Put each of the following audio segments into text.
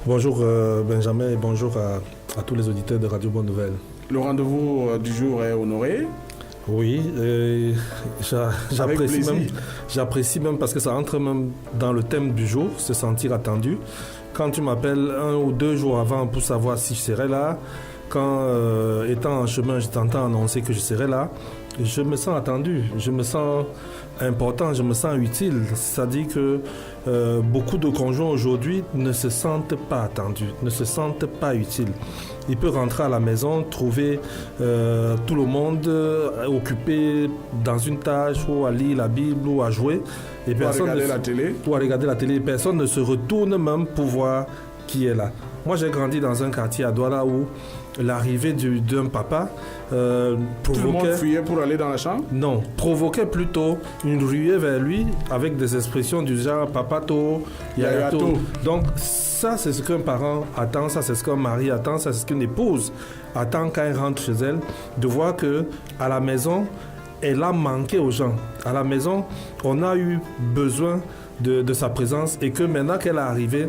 Bonjour Benjamin et bonjour à tous les auditeurs de Radio Bonne Nouvelle. Le rendez-vous du jour est honoré. Oui, j'apprécie même parce que ça entre même dans le thème du jour, se sentir attendu. Quand tu m'appelles 1 ou 2 jours avant pour savoir si je serai là, quand étant en chemin, je t'entends annoncer que je serai là, je me sens attendu, je me sens important, je me sens utile. C'est-à-dire que beaucoup de conjoints aujourd'hui ne se sentent pas attendus, ne se sentent pas utiles. Il peut rentrer à la maison, trouver tout le monde occupé dans une tâche ou à lire la Bible ou à jouer. Et Ou à regarder la télé. Ou à regarder la télé. Personne ne se retourne même pour voir qui est là. Moi, j'ai grandi dans un quartier à Douala où l'arrivée d'un papa provoquait... Tout le monde fuyait pour aller dans la chambre? Non, provoquait plutôt une ruée vers lui avec des expressions du genre papato, yayato. Donc ça, c'est ce qu'un parent attend, ça c'est ce qu'un mari attend, ça c'est ce qu'une épouse attend quand elle rentre chez elle, de voir que à la maison, elle a manqué aux gens. À la maison, on a eu besoin de sa présence et que maintenant qu'elle est arrivée,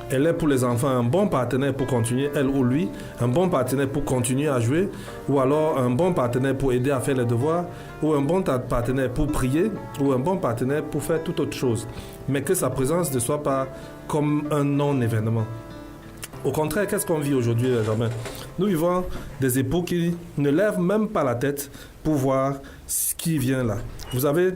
elle est pour les enfants un bon partenaire pour continuer, elle ou lui, un bon partenaire pour continuer à jouer, ou alors un bon partenaire pour aider à faire les devoirs, ou un bon partenaire pour prier, ou un bon partenaire pour faire toute autre chose. Mais que sa présence ne soit pas comme un non-événement. Au contraire, qu'est-ce qu'on vit aujourd'hui, Germain? Nous vivons des époux qui ne lèvent même pas la tête pour voir ce qui vient là. Vous avez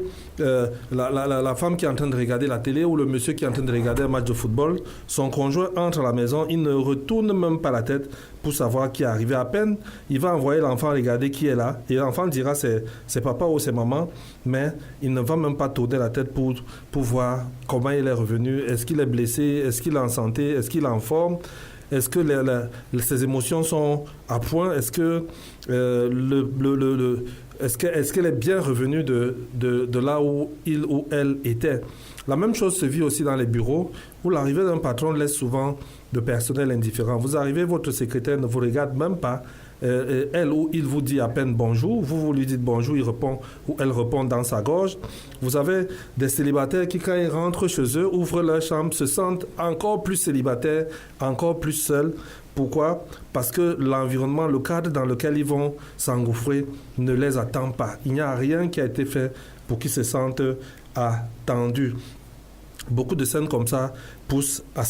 la femme qui est en train de regarder la télé ou le monsieur qui est en train de regarder un match de football. Son conjoint entre à la maison, il ne retourne même pas la tête pour savoir qui est arrivé. À peine, il va envoyer l'enfant regarder qui est là. Et l'enfant dira c'est papa ou c'est maman. Mais il ne va même pas tourner la tête pour voir comment il est revenu. Est-ce qu'il est blessé? Est-ce qu'il est en santé? Est-ce qu'il est en forme? Est-ce que ses émotions sont à point? Est-ce que est-ce qu'elle est bien revenue de là où il ou elle était? La même chose se vit aussi dans les bureaux où l'arrivée d'un patron laisse souvent de personnel indifférent. Vous arrivez, votre secrétaire ne vous regarde même pas. Elle ou il vous dit à peine bonjour, vous lui dites bonjour, il répond ou elle répond dans sa gorge. Vous avez des célibataires qui, quand ils rentrent chez eux, ouvrent leur chambre, se sentent encore plus célibataires, encore plus seuls. Pourquoi? Parce que l'environnement, le cadre dans lequel ils vont s'engouffrer ne les attend pas. Il n'y a rien qui a été fait pour qu'ils se sentent attendus. Beaucoup de scènes comme ça poussent à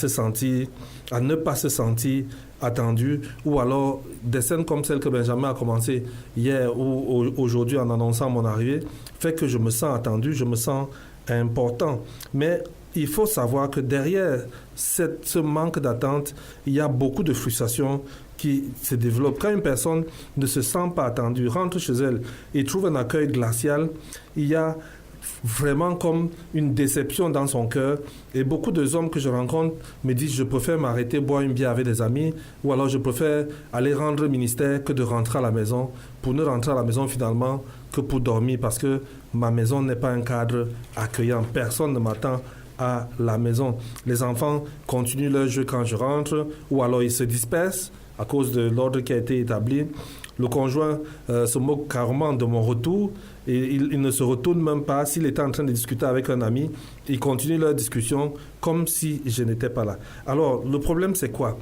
ne pas se sentir attendu, ou alors des scènes comme celle que Benjamin a commencé hier ou aujourd'hui en annonçant mon arrivée, fait que je me sens attendu, je me sens important. Mais il faut savoir que derrière ce manque d'attente, il y a beaucoup de frustration qui se développe. Quand une personne ne se sent pas attendue, rentre chez elle et trouve un accueil glacial, il y a vraiment comme une déception dans son cœur. Et beaucoup de hommes que je rencontre me disent je préfère m'arrêter boire une bière avec des amis, ou alors je préfère aller rendre ministère que de rentrer à la maison, pour ne rentrer à la maison finalement que pour dormir, parce que ma maison n'est pas un cadre accueillant. Personne ne m'attend à la maison. Les enfants continuent leur jeu quand je rentre, ou alors ils se dispersent à cause de l'ordre qui a été établi. Le conjoint se moque carrément de mon retour et il ne se retourne même pas. S'il était en train de discuter avec un ami, il continue leur discussion comme si je n'étais pas là. Alors, le problème, c'est quoi?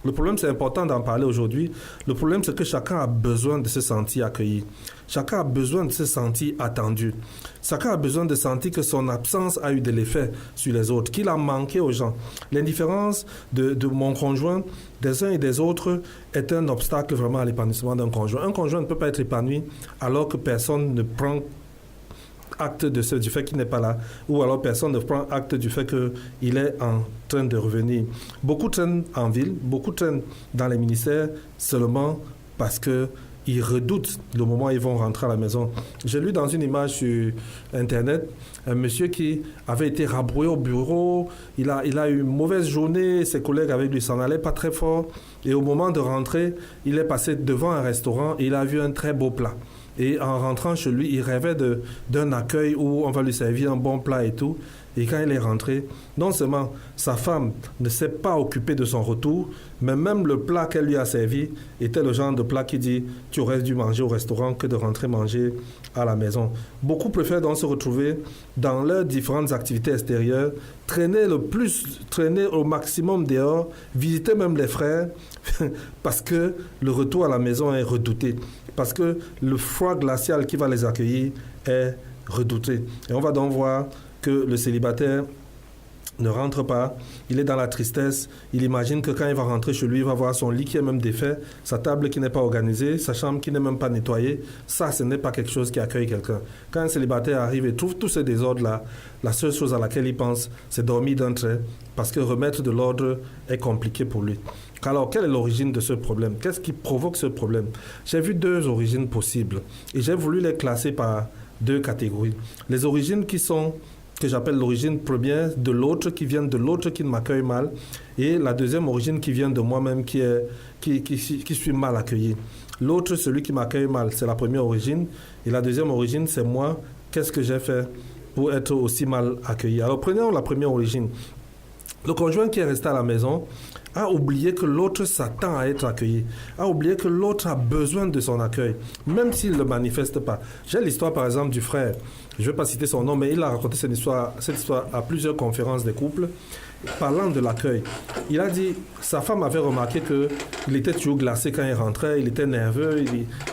Le problème, c'est important d'en parler aujourd'hui. Le problème, c'est que chacun a besoin de se sentir accueilli. Chacun a besoin de se sentir attendu. Chacun a besoin de sentir que son absence a eu de l'effet sur les autres, qu'il a manqué aux gens. L'indifférence de mon conjoint, des uns et des autres, est un obstacle vraiment à l'épanouissement d'un conjoint. Un conjoint ne peut pas être épanoui alors que personne ne prend acte du fait qu'il n'est pas là, ou alors personne ne prend acte du fait qu'il est en train de revenir. Beaucoup traînent en ville, beaucoup traînent dans les ministères seulement parce qu'ils redoutent le moment où ils vont rentrer à la maison. J'ai lu dans une image sur Internet un monsieur qui avait été rabroué au bureau, il a eu une mauvaise journée, ses collègues avec lui s'en allaient pas très fort, et au moment de rentrer, il est passé devant un restaurant et il a vu un très beau plat. Et en rentrant chez lui, il rêvait d'un accueil où on va lui servir un bon plat et tout. Et quand il est rentré, non seulement sa femme ne s'est pas occupée de son retour, mais même le plat qu'elle lui a servi était le genre de plat qui dit « tu aurais dû manger au restaurant que de rentrer manger à la maison ». Beaucoup préfèrent donc se retrouver dans leurs différentes activités extérieures, traîner au maximum dehors, visiter même les frères, parce que le retour à la maison est redouté, parce que le froid glacial qui va les accueillir est redouté. Et on va donc voir que le célibataire ne rentre pas, il est dans la tristesse, il imagine que quand il va rentrer chez lui, il va voir son lit qui est même défait, sa table qui n'est pas organisée, sa chambre qui n'est même pas nettoyée. Ça, ce n'est pas quelque chose qui accueille quelqu'un. Quand un célibataire arrive et trouve tous ces désordres-là, la seule chose à laquelle il pense, c'est dormir d'un trait, parce que remettre de l'ordre est compliqué pour lui. Alors, quelle est l'origine de ce problème? Qu'est-ce qui provoque ce problème? J'ai vu deux origines possibles et j'ai voulu les classer par deux catégories. Les origines que j'appelle l'origine première de l'autre, qui vient de l'autre qui m'accueille mal, et la deuxième origine qui vient de moi-même qui suis mal accueilli. L'autre, celui qui m'accueille mal, c'est la première origine, et la deuxième origine, c'est moi. Qu'est-ce que j'ai fait pour être aussi mal accueilli? Alors prenons la première origine. Le conjoint qui est resté à la maison a oublié que l'autre s'attend à être accueilli, a oublié que l'autre a besoin de son accueil, même s'il ne le manifeste pas. J'ai l'histoire, par exemple, du frère. Je ne vais pas citer son nom, mais il a raconté cette histoire à plusieurs conférences des couples, parlant de l'accueil. Il a dit, sa femme avait remarqué qu'il était toujours glacé quand il rentrait, il était nerveux,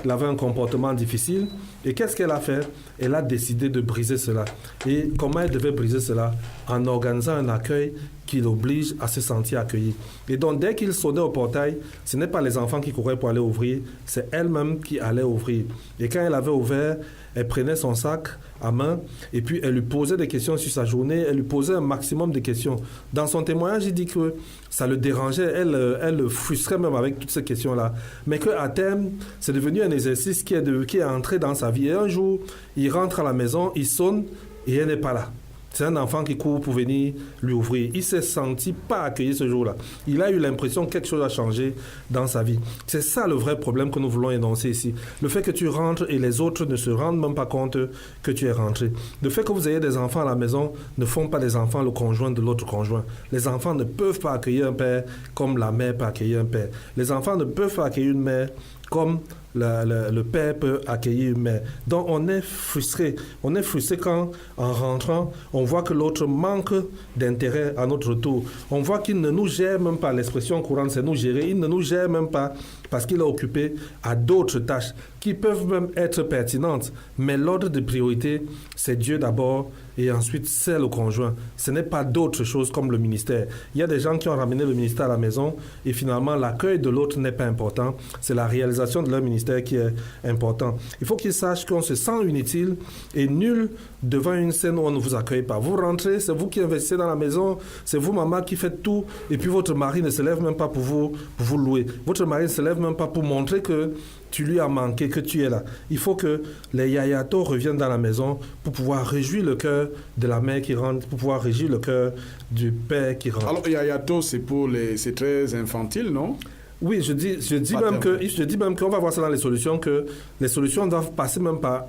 il avait un comportement difficile. Et qu'est-ce qu'elle a fait? Elle a décidé de briser cela. Et comment elle devait briser cela? En organisant un accueil qui l'oblige à se sentir accueilli. Et donc, dès qu'il sonnait au portail, ce n'est pas les enfants qui couraient pour aller ouvrir, c'est elle-même qui allait ouvrir. Et quand elle avait ouvert, elle prenait son sac à main et puis elle lui posait des questions sur sa journée, elle lui posait un maximum de questions. Dans son témoignage, il dit que ça le dérangeait, elle le frustrait même avec toutes ces questions-là. Mais qu'à terme, c'est devenu un exercice qui est entré dans sa vie. Et un jour, il rentre à la maison, il sonne et elle n'est pas là. C'est un enfant qui court pour venir lui ouvrir. Il ne s'est senti pas accueilli ce jour-là. Il a eu l'impression que quelque chose a changé dans sa vie. C'est ça le vrai problème que nous voulons énoncer ici. Le fait que tu rentres et les autres ne se rendent même pas compte que tu es rentré. Le fait que vous ayez des enfants à la maison ne font pas des enfants le conjoint de l'autre conjoint. Les enfants ne peuvent pas accueillir un père comme la mère peut accueillir un père. Les enfants ne peuvent pas accueillir une mère comme le père peut accueillir une mère. Donc on est frustré. On est frustré quand, en rentrant, on voit que l'autre manque d'intérêt à notre tour. On voit qu'il ne nous gère même pas. L'expression courante, c'est nous gérer. Il ne nous gère même pas parce qu'il est occupé à d'autres tâches qui peuvent même être pertinentes. Mais l'ordre de priorité, c'est Dieu d'abord et ensuite c'est le conjoint. Ce n'est pas d'autres choses comme le ministère. Il y a des gens qui ont ramené le ministère à la maison et finalement l'accueil de l'autre n'est pas important. C'est la réalisation de leur ministère qui est important. Il faut qu'ils sachent qu'on se sent inutile et nul devant une scène où on ne vous accueille pas. Vous rentrez, c'est vous qui investissez dans la maison, c'est vous maman qui faites tout et puis votre mari ne se lève même pas pour vous louer. Votre mari ne se lève même pas pour montrer que tu lui as manqué, que tu es là. Il faut que les yayatos reviennent dans la maison pour pouvoir réjouir le cœur de la mère qui rentre, pour pouvoir réjouir le cœur du père qui rentre. Alors, yayato, c'est très infantile, non? Oui, je dis même qu'on va voir ça dans les solutions, que les solutions doivent passer même par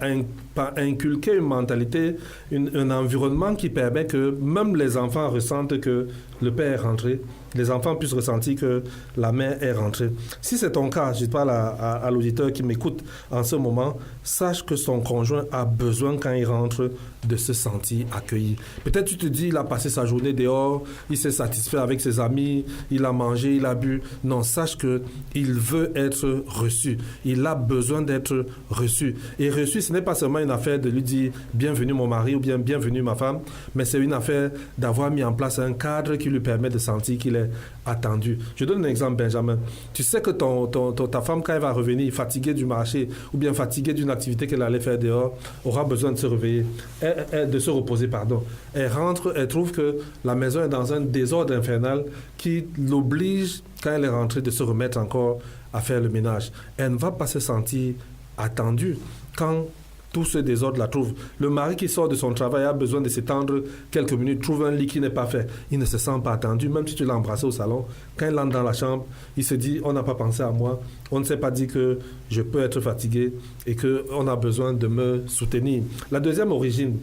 inculquer une mentalité, un environnement qui permet que même les enfants ressentent que le père est rentré, les enfants puissent ressentir que la mère est rentrée. Si c'est ton cas, je parle à l'auditeur qui m'écoute en ce moment, sache que son conjoint a besoin quand il rentre de se sentir accueilli. Peut-être tu te dis, il a passé sa journée dehors, il s'est satisfait avec ses amis, il a mangé, il a bu. Non, sache qu'il veut être reçu. Il a besoin d'être reçu. Et reçu, ce n'est pas seulement une affaire de lui dire « bienvenue mon mari » ou bien « bienvenue ma femme », mais c'est une affaire d'avoir mis en place un cadre qui lui permet de sentir qu'il est attendu. Je donne un exemple, Benjamin. Tu sais que ta femme, quand elle va revenir fatiguée du marché ou bien fatiguée d'une activité qu'elle allait faire dehors, aura besoin de se réveiller, de se reposer, pardon. Elle rentre, elle trouve que la maison est dans un désordre infernal qui l'oblige, quand elle est rentrée, de se remettre encore à faire le ménage. Elle ne va pas se sentir attendue quand tout ce désordre la trouve. Le mari qui sort de son travail a besoin de s'étendre quelques minutes, trouve un lit qui n'est pas fait. Il ne se sent pas attendu, même si tu l'as embrassé au salon. Quand il entre dans la chambre, il se dit, on n'a pas pensé à moi, on ne s'est pas dit que je peux être fatigué et qu'on a besoin de me soutenir. La deuxième origine,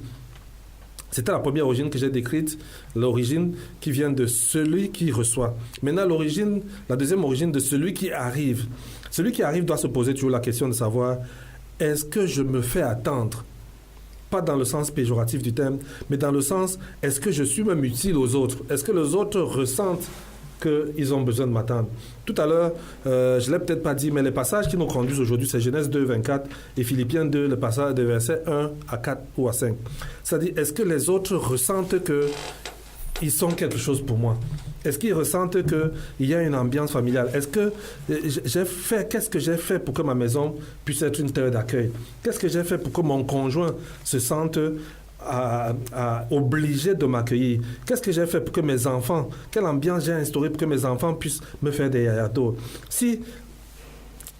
C'était la première origine que j'ai décrite, l'origine qui vient de celui qui reçoit. Maintenant, la deuxième origine de celui qui arrive. Celui qui arrive doit se poser toujours la question de savoir, est-ce que je me fais attendre? Pas dans le sens péjoratif du terme, mais dans le sens, est-ce que je suis même utile aux autres? Est-ce que les autres ressentent qu'ils ont besoin de m'attendre? Tout à l'heure, je ne l'ai peut-être pas dit, mais les passages qui nous conduisent aujourd'hui, c'est Genèse 2, 24 et Philippiens 2, le passage des versets 1 à 4 ou à 5. C'est-à-dire, est-ce que les autres ressentent qu'ils sont quelque chose pour moi? Est-ce qu'ils ressentent qu'il y a une ambiance familiale? Est-ce que qu'est-ce que j'ai fait pour que ma maison puisse être une terre d'accueil? Qu'est-ce que j'ai fait pour que mon conjoint se sente obligé de m'accueillir? Qu'est-ce que j'ai fait pour que mes enfants, quelle ambiance j'ai instaurée pour que mes enfants puissent me faire des yayatos? Si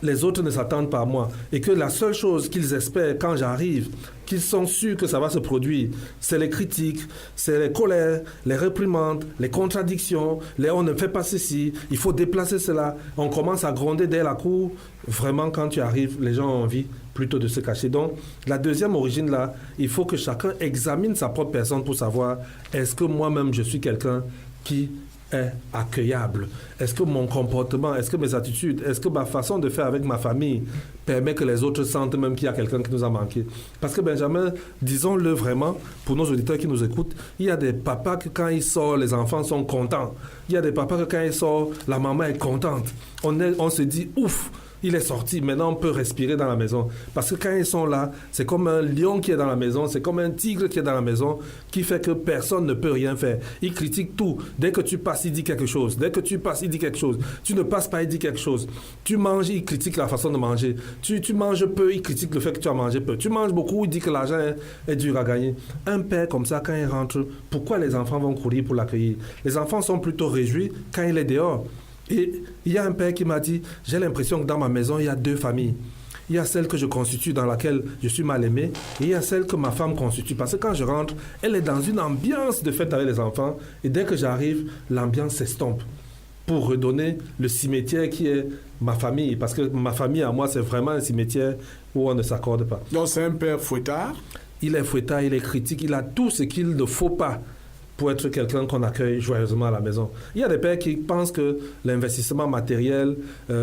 les autres ne s'attendent pas à moi et que la seule chose qu'ils espèrent quand j'arrive, qu'ils sont sûrs que ça va se produire, c'est les critiques, c'est les colères, les réprimandes, les contradictions, on ne fait pas ceci, il faut déplacer cela, on commence à gronder dès la cour. Vraiment, quand tu arrives, les gens ont envie plutôt de se cacher. Donc, la deuxième origine là, il faut que chacun examine sa propre personne pour savoir, est-ce que moi-même je suis quelqu'un qui est accueillable? Est-ce que mon comportement, est-ce que mes attitudes, est-ce que ma façon de faire avec ma famille permet que les autres sentent même qu'il y a quelqu'un qui nous a manqué? Parce que Benjamin, disons-le vraiment, pour nos auditeurs qui nous écoutent, il y a des papas que quand ils sortent, les enfants sont contents. Il y a des papas que quand ils sortent, la maman est contente. On se dit, ouf, il est sorti, maintenant on peut respirer dans la maison. Parce que quand ils sont là, c'est comme un lion qui est dans la maison, c'est comme un tigre qui est dans la maison, qui fait que personne ne peut rien faire. Il critique tout. Dès que tu passes, il dit quelque chose. Dès que tu passes, il dit quelque chose. Tu ne passes pas, il dit quelque chose. Tu manges, il critique la façon de manger. Tu manges peu, il critique le fait que tu as mangé peu. Tu manges beaucoup, il dit que l'argent est dur à gagner. Un père comme ça, quand il rentre, pourquoi les enfants vont courir pour l'accueillir? Les enfants sont plutôt réjouis quand il est dehors. Et il y a un père qui m'a dit, j'ai l'impression que dans ma maison, il y a deux familles. Il y a celle que je constitue dans laquelle je suis mal aimé, et il y a celle que ma femme constitue. Parce que quand je rentre, elle est dans une ambiance de fête avec les enfants, et dès que j'arrive, l'ambiance s'estompe pour redonner le cimetière qui est ma famille. Parce que ma famille, à moi, c'est vraiment un cimetière où on ne s'accorde pas. Donc c'est un père fouettard? Il est fouettard, il est critique, il a tout ce qu'il ne faut pas pour être quelqu'un qu'on accueille joyeusement à la maison. Il y a des pères qui pensent que l'investissement matériel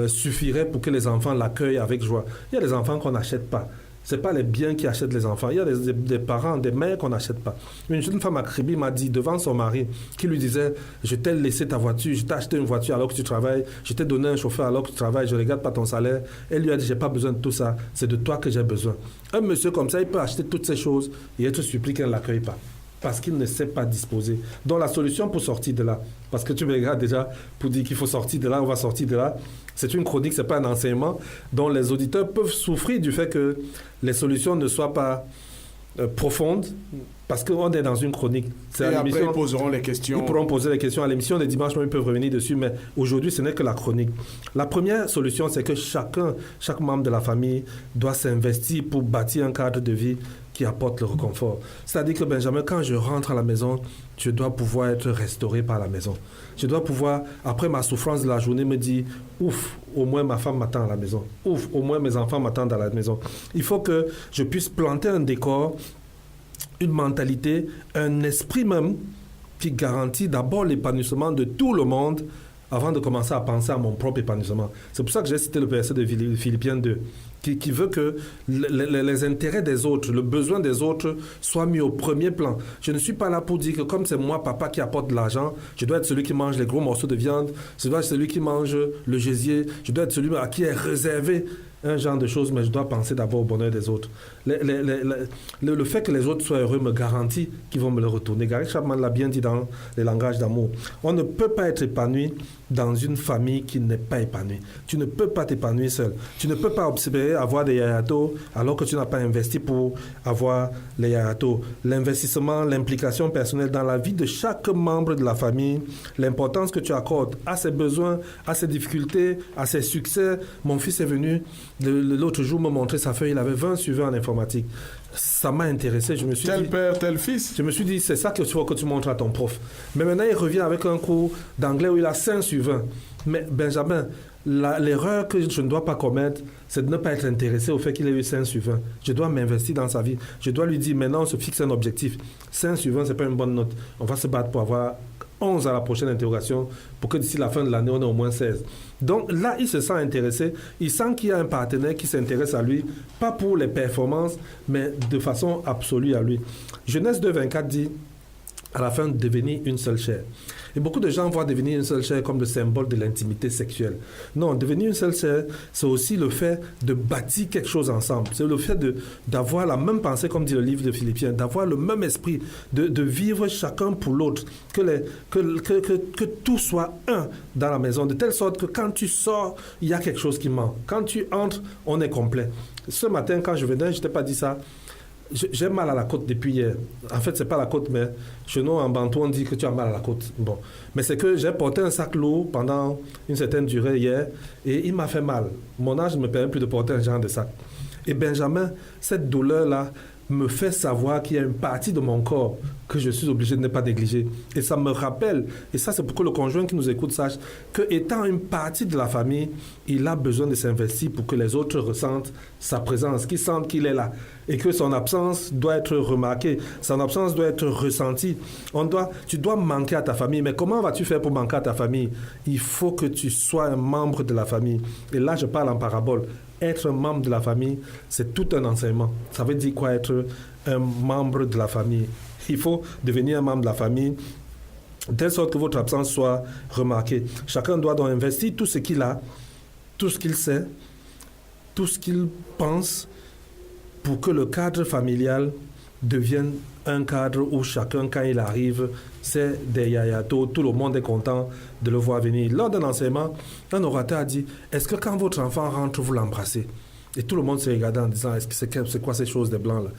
suffirait pour que les enfants l'accueillent avec joie. Il y a des enfants qu'on n'achète pas. Ce n'est pas les biens qui achètent les enfants. Il y a des parents, des mères qu'on n'achète pas. Une jeune femme à Kribi m'a dit devant son mari, qui lui disait, je t'ai laissé ta voiture, je t'ai acheté une voiture alors que tu travailles, je t'ai donné un chauffeur alors que tu travailles, je ne regarde pas ton salaire. Elle lui a dit, je n'ai pas besoin de tout ça, c'est de toi que j'ai besoin. Un monsieur comme ça, il peut acheter toutes ces choses et être supplié qu'elle ne l'accueille pas, parce qu'il ne sait pas disposer. Donc la solution pour sortir de là, parce que tu me regardes déjà pour dire qu'il faut sortir de là, on va sortir de là, c'est une chronique, ce n'est pas un enseignement, dont les auditeurs peuvent souffrir du fait que les solutions ne soient pas profondes, parce qu'on est dans une chronique. Et après, ils poseront les questions. Ils pourront poser les questions à l'émission, les dimanches, ils peuvent revenir dessus, mais aujourd'hui, ce n'est que la chronique. La première solution, c'est que chaque membre de la famille doit s'investir pour bâtir un cadre de vie qui apporte le réconfort. C'est-à-dire que Benjamin, quand je rentre à la maison, je dois pouvoir être restauré par la maison. Je dois pouvoir, après ma souffrance de la journée, me dire, ouf, au moins ma femme m'attend à la maison. Ouf, au moins mes enfants m'attendent à la maison. Il faut que je puisse planter un décor, une mentalité, un esprit même qui garantit d'abord l'épanouissement de tout le monde avant de commencer à penser à mon propre épanouissement. C'est pour ça que j'ai cité le verset de Philippiens 2. Qui veut que les intérêts des autres, le besoin des autres soient mis au premier plan. Je ne suis pas là pour dire que comme c'est moi, papa, qui apporte de l'argent, je dois être celui qui mange les gros morceaux de viande, je dois être celui qui mange le gésier, je dois être celui à qui est réservé un genre de choses, mais je dois penser d'abord au bonheur des autres. Le fait que les autres soient heureux me garantit qu'ils vont me le retourner. Gary Chapman l'a bien dit dans les langages d'amour. On ne peut pas être épanoui dans une famille qui n'est pas épanouie. Tu ne peux pas t'épanouir seul. Tu ne peux pas observer avoir des yayatos alors que tu n'as pas investi pour avoir les yayatos. L'investissement, l'implication personnelle dans la vie de chaque membre de la famille, l'importance que tu accordes à ses besoins, à ses difficultés, à ses succès. Mon fils est venu l'autre jour me montrer sa feuille, il avait 20 suivants en informatique. Ça m'a intéressé, je me suis dit... Tel père, tel fils. Je me suis dit, c'est ça que tu montres à ton prof. Mais maintenant, il revient avec un cours d'anglais où il a 5 suivants. Mais Benjamin, l'erreur que je ne dois pas commettre, c'est de ne pas être intéressé au fait qu'il ait eu 5 sur 20. Je dois m'investir dans sa vie. Je dois lui dire, maintenant, on se fixe un objectif. 5 sur 20, ce n'est pas une bonne note. On va se battre pour avoir 11 à la prochaine interrogation pour que d'ici la fin de l'année, on ait au moins 16. Donc là, il se sent intéressé. Il sent qu'il y a un partenaire qui s'intéresse à lui, pas pour les performances, mais de façon absolue à lui. Genèse 2,24 dit, à la fin, devenir une seule chair. Et beaucoup de gens voient devenir une seule chair comme le symbole de l'intimité sexuelle. Non, devenir une seule chair, c'est aussi le fait de bâtir quelque chose ensemble. C'est le fait d'avoir la même pensée, comme dit le livre de Philippiens, d'avoir le même esprit, de vivre chacun pour l'autre, que tout soit un dans la maison, de telle sorte que quand tu sors, il y a quelque chose qui manque. Quand tu entres, on est complet. Ce matin, quand je venais, je ne t'ai pas dit ça. J'ai mal à la côte depuis hier. En fait, c'est pas la côte, mais chez nous, en bantou, on dit que tu as mal à la côte. Bon. Mais c'est que j'ai porté un sac lourd pendant une certaine durée hier et il m'a fait mal. Mon âge ne me permet plus de porter un genre de sac. Et Benjamin, cette douleur-là me fait savoir qu'il y a une partie de mon corps que je suis obligé de ne pas négliger. Et ça me rappelle, et ça c'est pour que le conjoint qui nous écoute sache, qu'étant une partie de la famille, il a besoin de s'investir pour que les autres ressentent sa présence, qu'ils sentent qu'il est là. Et que son absence doit être remarquée, son absence doit être ressentie. Tu dois manquer à ta famille, mais comment vas-tu faire pour manquer à ta famille? Il faut que tu sois un membre de la famille. Et là, je parle en parabole. Être un membre de la famille, c'est tout un enseignement. Ça veut dire quoi être un membre de la famille? Il faut devenir un membre de la famille de telle sorte que votre absence soit remarquée. Chacun doit donc investir tout ce qu'il a, tout ce qu'il sait, tout ce qu'il pense pour que le cadre familial devienne un cadre où chacun, quand il arrive, c'est des yayatos, tout le monde est content de le voir venir. Lors d'un enseignement, un orateur a dit, est-ce que quand votre enfant rentre, vous l'embrassez? Et tout le monde se regardait en disant, c'est quoi ces choses de blanc là?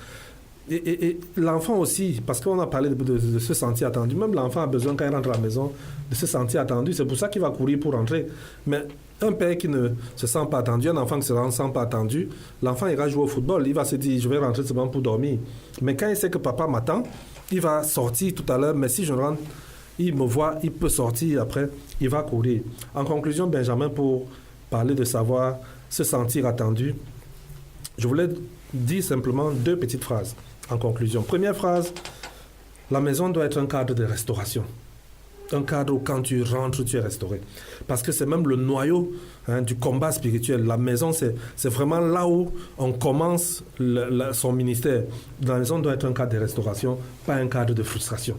Et l'enfant aussi, parce qu'on a parlé de se sentir attendu, même l'enfant a besoin quand il rentre à la maison de se sentir attendu, c'est pour ça qu'il va courir pour rentrer. Mais un père qui ne se sent pas attendu, un enfant qui ne se sent pas attendu, l'enfant ira jouer au football, il va se dire je vais rentrer seulement pour dormir. Mais quand il sait que papa m'attend, il va sortir tout à l'heure, mais si je rentre, il me voit, il peut sortir après, il va courir. En conclusion, Benjamin, pour parler de savoir se sentir attendu, je voulais dire simplement 2 petites phrases en conclusion. Première phrase, la maison doit être un cadre de restauration. Un cadre où quand tu rentres, tu es restauré. Parce que c'est même le noyau du combat spirituel. La maison, c'est vraiment là où on commence son ministère. La maison doit être un cadre de restauration, pas un cadre de frustration.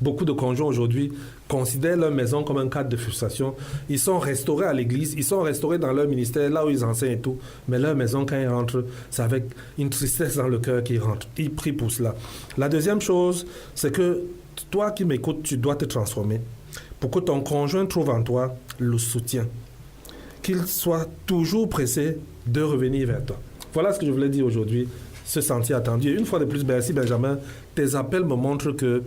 Beaucoup de conjoints aujourd'hui considèrent leur maison comme un cadre de frustration. Ils sont restaurés à l'église, ils sont restaurés dans leur ministère, là où ils enseignent et tout. Mais leur maison, quand ils rentrent, c'est avec une tristesse dans le cœur qu'ils rentrent. Ils prient pour cela. La deuxième chose, c'est que toi qui m'écoutes, tu dois te transformer pour que ton conjoint trouve en toi le soutien. Qu'il soit toujours pressé de revenir vers toi. Voilà ce que je voulais dire aujourd'hui, se sentir attendu. Et une fois de plus, merci Benjamin, tes appels me montrent que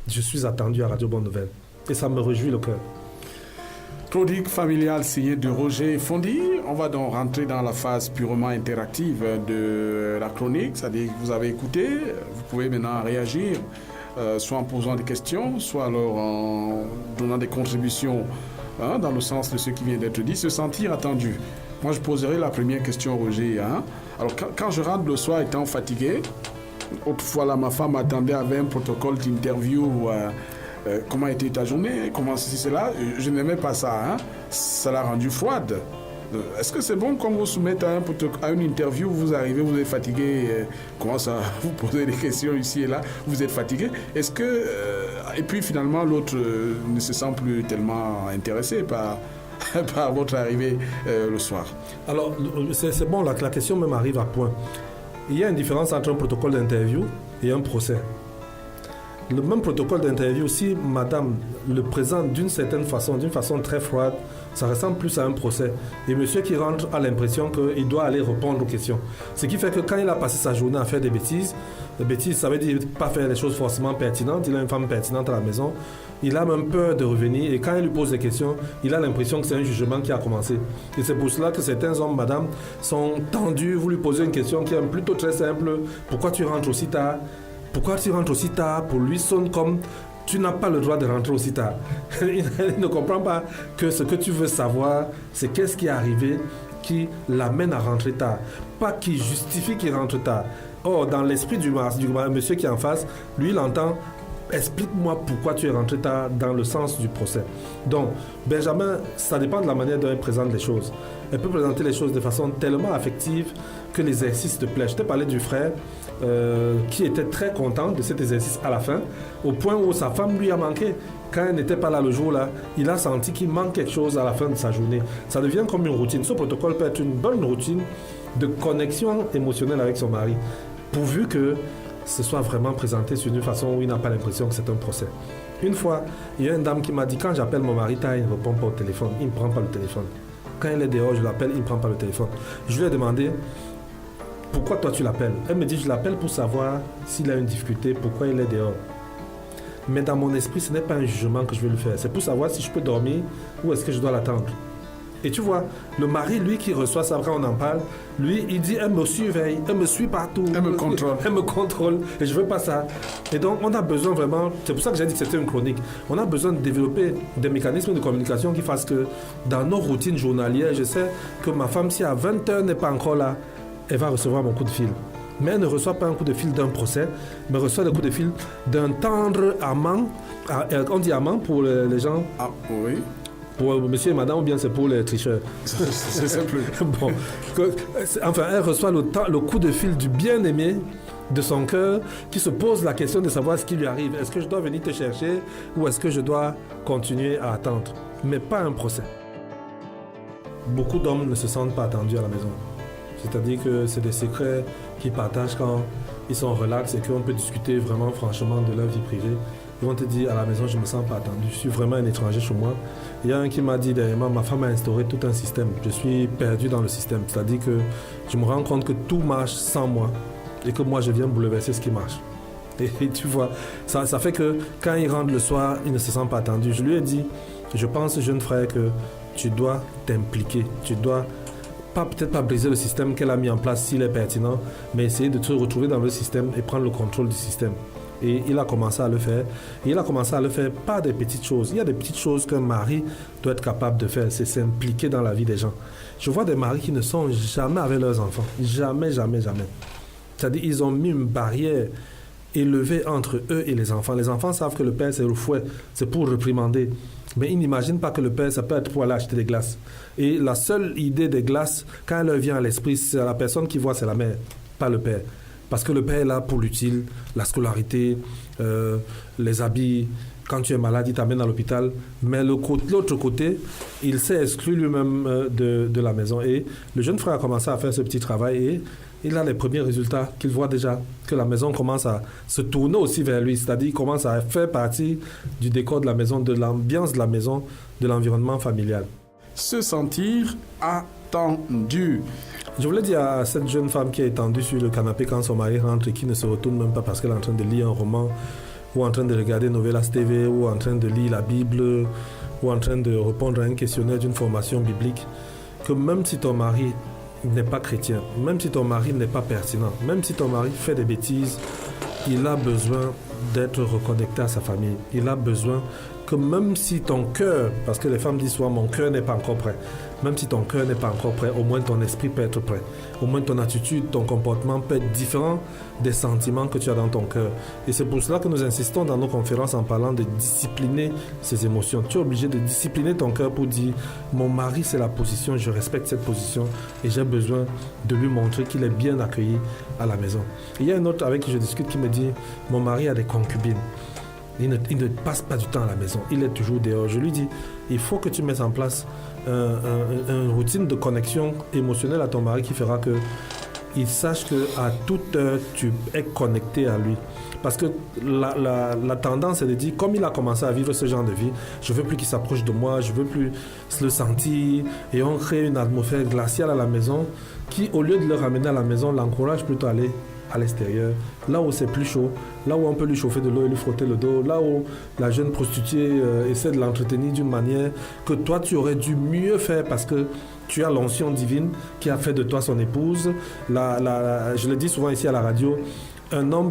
je suis attendu à Radio Bonne Nouvelle. Et ça me réjouit le cœur. Chronique familiale signée de Roger Fondy. On va donc rentrer dans la phase purement interactive de la chronique. C'est-à-dire que vous avez écouté, vous pouvez maintenant réagir, soit en posant des questions, soit alors en donnant des contributions dans le sens de ce qui vient d'être dit, se sentir attendu. Moi, je poserai la première question, Roger. Alors, quand je rentre le soir étant fatigué, autrefois, là, ma femme attendait avec un protocole d'interview. Comment était ta journée? Comment c'est là? Je n'aimais pas ça. Ça l'a rendu froide. Est-ce que c'est bon qu'on vous soumette à une interview, vous arrivez, vous êtes fatigué, commence à vous poser des questions ici et là, vous êtes fatigué? Est-ce que... et puis finalement, l'autre ne se sent plus tellement intéressé par votre arrivée le soir. Alors, c'est bon, la question même arrive à point. Il y a une différence entre un protocole d'interview et un procès. Le même protocole d'interview, si madame le présente d'une certaine façon, d'une façon très froide, ça ressemble plus à un procès. Et monsieur qui rentre a l'impression qu'il doit aller répondre aux questions. Ce qui fait que quand il a passé sa journée à faire des bêtises, ça veut dire pas faire les choses forcément pertinentes, il a une femme pertinente à la maison, il a même peur de revenir et quand il lui pose des questions, il a l'impression que c'est un jugement qui a commencé. Et c'est pour cela que certains hommes, madame, sont tendus, vous lui posez une question qui est plutôt très simple, pourquoi tu rentres aussi tard? Pourquoi tu rentres aussi tard? Pour lui, sonne comme tu n'as pas le droit de rentrer aussi tard. Il ne comprend pas que ce que tu veux savoir, c'est qu'est-ce qui est arrivé qui l'amène à rentrer tard. Pas qui justifie qu'il rentre tard. Or, dans l'esprit du monsieur qui est en face, lui, il entend « Explique-moi pourquoi tu es rentré tard dans le sens du procès. » Donc, Benjamin, ça dépend de la manière dont elle présente les choses. Elle peut présenter les choses de façon tellement affective que l'exercice te plaît. Je t'ai parlé du frère qui était très content de cet exercice à la fin, au point où sa femme lui a manqué. Quand elle n'était pas là le jour-là, il a senti qu'il manque quelque chose à la fin de sa journée. Ça devient comme une routine. Ce protocole peut être une bonne routine de connexion émotionnelle avec son mari, pourvu que ce soit vraiment présenté sur une façon où il n'a pas l'impression que c'est un procès. Une fois, il y a une dame qui m'a dit, quand j'appelle mon mari, il ne répond pas au téléphone, il ne prend pas le téléphone. Quand il est dehors, je l'appelle, il ne prend pas le téléphone. Je lui ai demandé, pourquoi toi tu l'appelles? Elle me dit, je l'appelle pour savoir s'il a une difficulté, pourquoi il est dehors. Mais dans mon esprit, ce n'est pas un jugement que je vais lui faire. C'est pour savoir si je peux dormir ou est-ce que je dois l'attendre. Et tu vois, le mari, lui, qui reçoit ça, après on en parle, lui, il dit, elle me surveille, elle me suit partout. Elle me contrôle. Elle me contrôle. Et je ne veux pas ça. Et donc, on a besoin vraiment, c'est pour ça que j'ai dit que c'était une chronique, on a besoin de développer des mécanismes de communication qui fassent que dans nos routines journalières, je sais que ma femme, si à 20h n'est pas encore là, elle va recevoir mon coup de fil. Mais elle ne reçoit pas un coup de fil d'un procès, mais reçoit le coup de fil d'un tendre amant. On dit amant pour les gens. Ah oui. Pour monsieur et madame, ou bien c'est pour les tricheurs? C'est simple. Bon, enfin, elle reçoit le coup de fil du bien-aimé de son cœur qui se pose la question de savoir ce qui lui arrive. Est-ce que je dois venir te chercher ou est-ce que je dois continuer à attendre? Mais pas un procès. Beaucoup d'hommes ne se sentent pas attendus à la maison. C'est-à-dire que c'est des secrets qu'ils partagent quand ils sont relax et qu'on peut discuter vraiment franchement de leur vie privée. Ils vont te dire, à la maison, je ne me sens pas attendu, je suis vraiment un étranger chez moi. Il y a un qui m'a dit dernièrement, ma femme a instauré tout un système. Je suis perdu dans le système. C'est-à-dire que je me rends compte que tout marche sans moi et que moi, je viens bouleverser ce qui marche. Et tu vois, ça fait que quand il rentre le soir, il ne se sent pas attendu. Je lui ai dit, je pense, jeune frère, que tu dois t'impliquer. Tu dois peut-être pas briser le système qu'elle a mis en place s'il est pertinent, mais essayer de te retrouver dans le système et prendre le contrôle du système. Et il a commencé à le faire. Et il a commencé à le faire par des petites choses. Il y a des petites choses qu'un mari doit être capable de faire. C'est s'impliquer dans la vie des gens. Je vois des maris qui ne sont jamais avec leurs enfants. Jamais, jamais, jamais. C'est-à-dire qu'ils ont mis une barrière élevée entre eux et les enfants. Les enfants savent que le père, c'est le fouet. C'est pour réprimander. Mais ils n'imaginent pas que le père, ça peut être pour aller acheter des glaces. Et la seule idée des glaces, quand elle leur vient à l'esprit, c'est la personne qui voit, c'est la mère, pas le père. Parce que le père est là pour l'utile, la scolarité, les habits. Quand tu es malade, il t'amène à l'hôpital. Mais l'autre côté, il s'est exclu lui-même de la maison. Et le jeune frère a commencé à faire ce petit travail et il a les premiers résultats qu'il voit déjà, que la maison commence à se tourner aussi vers lui. C'est-à-dire qu'il commence à faire partie du décor de la maison, de l'ambiance de la maison, de l'environnement familial. Se sentir attendu. Je voulais dire à cette jeune femme qui est étendue sur le canapé quand son mari rentre et qui ne se retourne même pas parce qu'elle est en train de lire un roman ou en train de regarder Novelas TV ou en train de lire la Bible ou en train de répondre à un questionnaire d'une formation biblique, que même si ton mari n'est pas chrétien, même si ton mari n'est pas pertinent, même si ton mari fait des bêtises, il a besoin d'être reconnecté à sa famille. Il a besoin que même si ton cœur, parce que les femmes disent souvent mon cœur n'est pas encore prêt, même si ton cœur n'est pas encore prêt, au moins ton esprit peut être prêt. Au moins ton attitude, ton comportement peut être différent des sentiments que tu as dans ton cœur. Et c'est pour cela que nous insistons dans nos conférences en parlant de discipliner ses émotions. Tu es obligé de discipliner ton cœur pour dire mon mari c'est la position, je respecte cette position et j'ai besoin de lui montrer qu'il est bien accueilli à la maison. Et il y a un autre avec qui je discute qui me dit mon mari a des concubines. Il ne passe pas du temps à la maison, il est toujours dehors. Je lui dis, il faut que tu mettes en place une routine de connexion émotionnelle à ton mari qui fera qu'il sache qu'à toute heure, tu es connecté à lui. Parce que la tendance est de dire, comme il a commencé à vivre ce genre de vie, je ne veux plus qu'il s'approche de moi, je ne veux plus le sentir. Et on crée une atmosphère glaciale à la maison qui, au lieu de le ramener à la maison, l'encourage plutôt à aller à l'extérieur, là où c'est plus chaud, là où on peut lui chauffer de l'eau et lui frotter le dos, là où la jeune prostituée essaie de l'entretenir d'une manière que toi tu aurais dû mieux faire parce que tu as l'onction divine qui a fait de toi son épouse. Je le dis souvent ici à la radio, un homme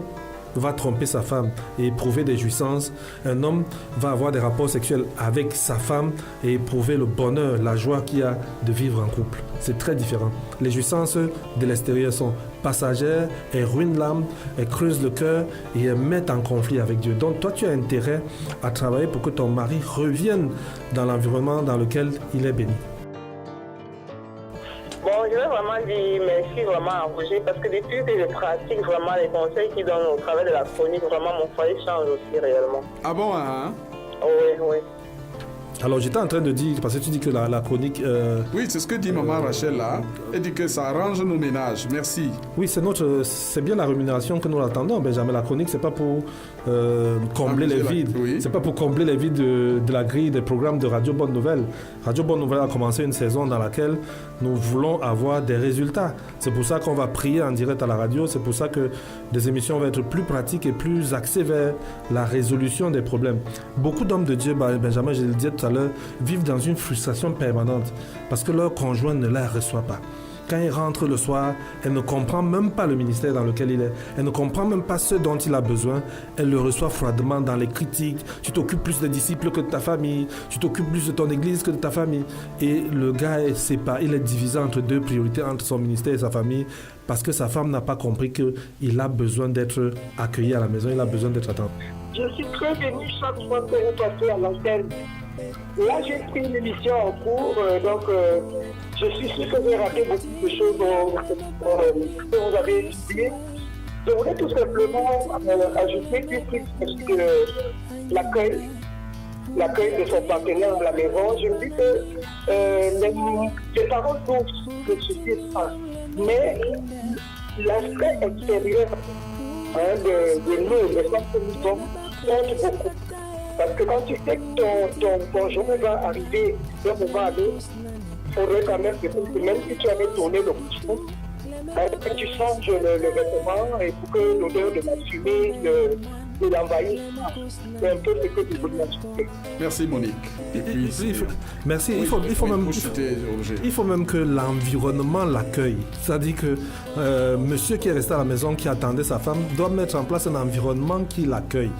va tromper sa femme et éprouver des jouissances. Un homme va avoir des rapports sexuels avec sa femme et éprouver le bonheur, la joie qu'il y a de vivre en couple. C'est très différent. Les jouissances de l'extérieur sont passagères, elles ruinent l'âme, elles creusent le cœur et elles mettent en conflit avec Dieu. Donc toi, tu as intérêt à travailler pour que ton mari revienne dans l'environnement dans lequel il est béni. Bon, je vais vraiment dire merci vraiment à Roger parce que depuis que je pratique vraiment les conseils qu'il donne au travers de la chronique, vraiment mon foyer change aussi réellement. Ah bon, hein? Oui, oui. Alors j'étais en train de dire, parce que tu dis que la chronique... Oui, c'est ce que dit maman Rachel là. Elle dit que ça arrange nos ménages. Merci. Oui, c'est bien la rémunération que nous attendons, Benjamin. La chronique, c'est pas pour combler les vides. Oui. C'est pas pour combler les vides de la grille des programmes de Radio Bonne Nouvelle. Radio Bonne Nouvelle a commencé une saison dans laquelle nous voulons avoir des résultats. C'est pour ça qu'on va prier en direct à la radio. C'est pour ça que des émissions vont être plus pratiques et plus axées vers la résolution des problèmes. Beaucoup d'hommes de Dieu, Benjamin, je le disais tout à l'heure, vivent dans une frustration permanente parce que leur conjoint ne la reçoit pas. Quand il rentre le soir, elle ne comprend même pas le ministère dans lequel il est. Elle ne comprend même pas ce dont il a besoin. Elle le reçoit froidement dans les critiques. Tu t'occupes plus des disciples que de ta famille. Tu t'occupes plus de ton église que de ta famille. Et le gars est séparé. Il est divisé entre deux priorités, entre son ministère et sa famille, parce que sa femme n'a pas compris qu'il a besoin d'être accueilli à la maison. Il a besoin d'être attendu. Je suis très ému chaque fois que vous passez à l'antenne. Là, j'ai pris l'émission en cours, je suis sûr que j'ai raté beaucoup de choses que vous avez étudiées. Je voulais tout simplement ajouter une petite sur l'accueil de son partenaire à la maison. Je me dis que les parents doivent ne suffisent pas, mais l'aspect extérieur de nous, les femmes que nous sommes, compte beaucoup. Parce que quand tu sais que ton conjoint va arriver d'un moment à l'autre, il faudrait quand même que même si tu avais tourné le couchon, que tu changes le vêtement et pour que l'odeur de la fumée l'envahisse. C'est un peu ce que tu voulais ajouter. Merci Monique. Et puis, merci. Il faut même que l'environnement l'accueille. C'est-à-dire que monsieur qui est resté à la maison, qui attendait sa femme, doit mettre en place un environnement qui l'accueille.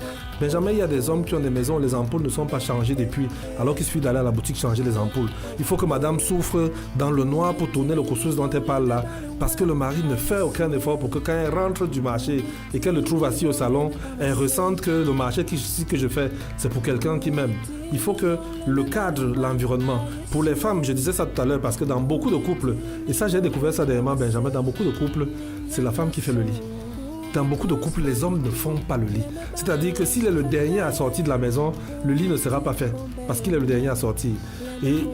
Benjamin, il y a des hommes qui ont des maisons où les ampoules ne sont pas changées depuis, alors qu'il suffit d'aller à la boutique changer les ampoules. Il faut que madame souffre dans le noir pour tourner le couscous dont elle parle là, parce que le mari ne fait aucun effort pour que quand elle rentre du marché et qu'elle le trouve assis au salon, elle ressente que le marché que je fais, c'est pour quelqu'un qui m'aime. Il faut que le cadre, l'environnement, pour les femmes, je disais ça tout à l'heure, parce que dans beaucoup de couples, et ça j'ai découvert ça dernièrement, Benjamin, dans beaucoup de couples, c'est la femme qui fait le lit. Dans beaucoup de couples, les hommes ne font pas le lit. C'est-à-dire que s'il est le dernier à sortir de la maison, le lit ne sera pas fait, parce qu'il est le dernier à sortir. Et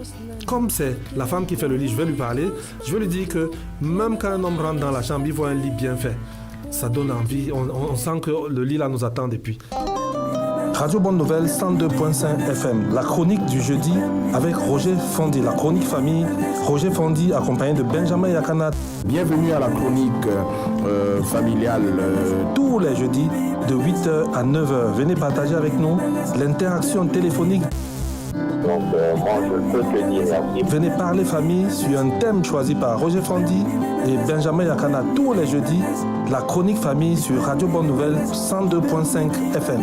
comme c'est la femme qui fait le lit, je vais lui parler, je vais lui dire que même quand un homme rentre dans la chambre, il voit un lit bien fait. Ça donne envie, on sent que le lit là nous attend depuis. Radio Bonne Nouvelle 102.5 FM, la chronique du jeudi avec Roger Fondi, la chronique famille. Roger Fondi accompagné de Benjamin Yakana. Bienvenue à la chronique familiale. Tous les jeudis de 8h à 9h. Venez partager avec nous l'interaction téléphonique. Donc, moi, je peux te dire merci. Venez parler famille sur un thème choisi par Roger Fondi et Benjamin Yakana tous les jeudis. La chronique famille sur Radio Bonne Nouvelle 102.5 FM.